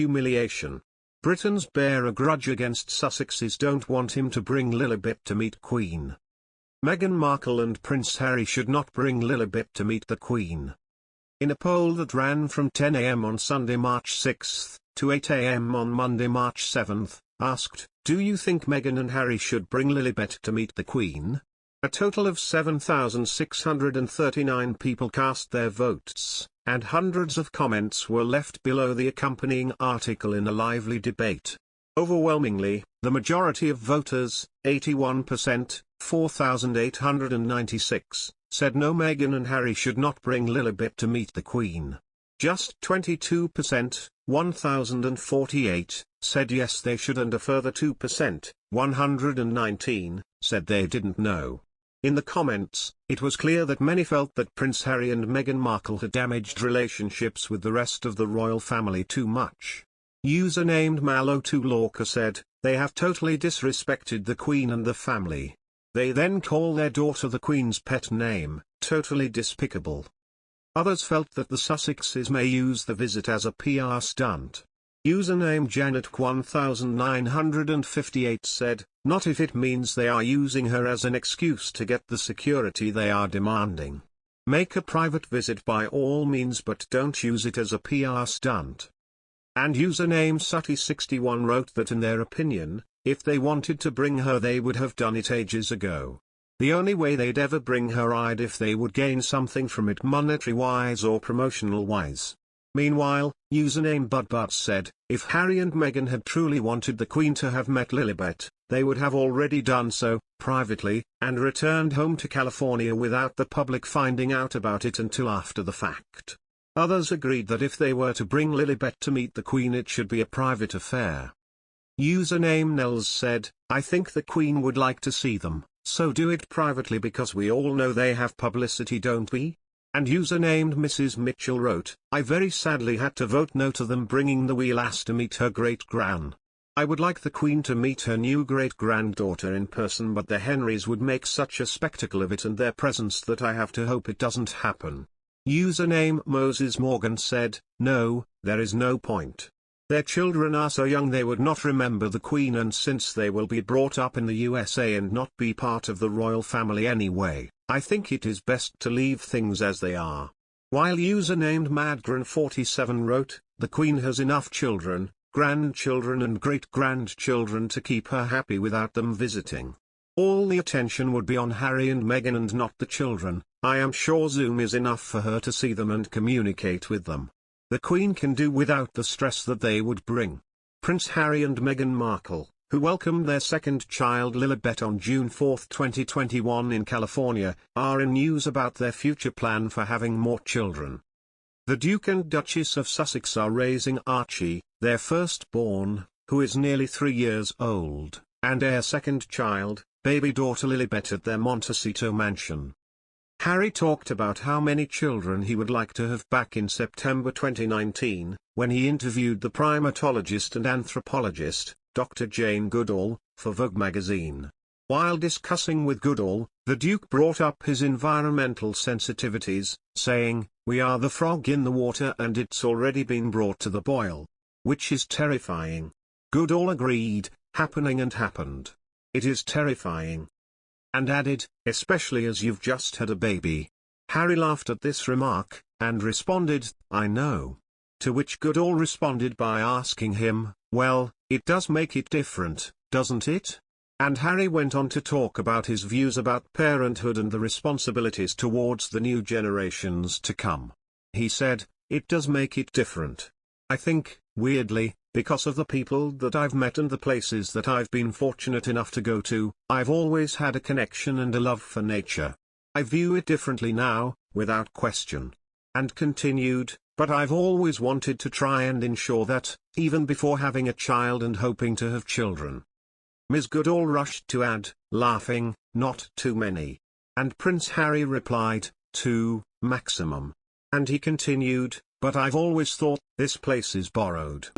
humiliation. Britons bear a grudge against Sussexes, don't want him to bring Lilibet to meet Queen. Meghan Markle and Prince Harry should not bring Lilibet to meet the Queen. In a poll that ran from 10 a.m. on Sunday, March 6, to 8 a.m. on Monday, March 7, asked, "Do you think Meghan and Harry should bring Lilibet to meet the Queen?" A total of 7,639 people cast their votes, and hundreds of comments were left below the accompanying article in a lively debate. Overwhelmingly, the majority of voters, 81%, 4,896, said no, Meghan and Harry should not bring Lilibet to meet the Queen. Just 22%, 1,048, said yes they should, and a further 2%, 119, said they didn't know. In the comments, it was clear that many felt that Prince Harry and Meghan Markle had damaged relationships with the rest of the royal family too much. User named Malo2Lorca said, "They have totally disrespected the Queen and the family. They then call their daughter the Queen's pet name, totally despicable." Others felt that the Sussexes may use the visit as a PR stunt. Username Janet1958 said, "Not if it means they are using her as an excuse to get the security they are demanding. Make a private visit by all means, but don't use it as a PR stunt." And username Sutty61 wrote that in their opinion, if they wanted to bring her they would have done it ages ago. The only way they'd ever bring her I'd if they would gain something from it monetary-wise or promotional-wise. Meanwhile, username BudButt said, "If Harry and Meghan had truly wanted the Queen to have met Lilibet, they would have already done so, privately, and returned home to California without the public finding out about it until after the fact." Others agreed that if they were to bring Lilibet to meet the Queen it should be a private affair. Username Nels said, "I think the Queen would like to see them, so do it privately because we all know they have publicity, don't we?" And usernamed Mrs. Mitchell wrote, "I very sadly had to vote no to them bringing the wee lass to meet her great-gran. I would like the Queen to meet her new great-granddaughter in person, but the Henrys would make such a spectacle of it and their presence that I have to hope it doesn't happen." Username Moses Morgan said, "No, there is no point. Their children are so young they would not remember the Queen, and since they will be brought up in the USA and not be part of the royal family anyway, I think it is best to leave things as they are." While usernamed Madgran47 wrote, "The Queen has enough children, grandchildren and great-grandchildren to keep her happy without them visiting. All the attention would be on Harry and Meghan and not the children. I am sure Zoom is enough for her to see them and communicate with them. The Queen can do without the stress that they would bring." Prince Harry and Meghan Markle, who welcomed their second child Lilibet on June 4, 2021 in California, are in news about their future plan for having more children. The Duke and Duchess of Sussex are raising Archie, their firstborn, who is nearly 3 years old, and their second child, baby daughter Lilibet, at their Montecito mansion. Harry talked about how many children he would like to have back in September 2019, when he interviewed the primatologist and anthropologist, Dr. Jane Goodall, for Vogue magazine. While discussing with Goodall, the Duke brought up his environmental sensitivities, saying, "We are the frog in the water and it's already been brought to the boil. Which is terrifying." Goodall agreed, "Happening and happened. It is terrifying." And added, "Especially as you've just had a baby." Harry laughed at this remark, and responded, "I know." To which Goodall responded by asking him, "Well, it does make it different, doesn't it?" And Harry went on to talk about his views about parenthood and the responsibilities towards the new generations to come. He said, "It does make it different. I think, weirdly, because of the people that I've met and the places that I've been fortunate enough to go to, I've always had a connection and a love for nature. I view it differently now, without question." And continued, "But I've always wanted to try and ensure that, even before having a child and hoping to have children." Ms. Goodall rushed to add, laughing, "Not too many." And Prince Harry replied, "2, maximum." And he continued, "But I've always thought, this place is borrowed."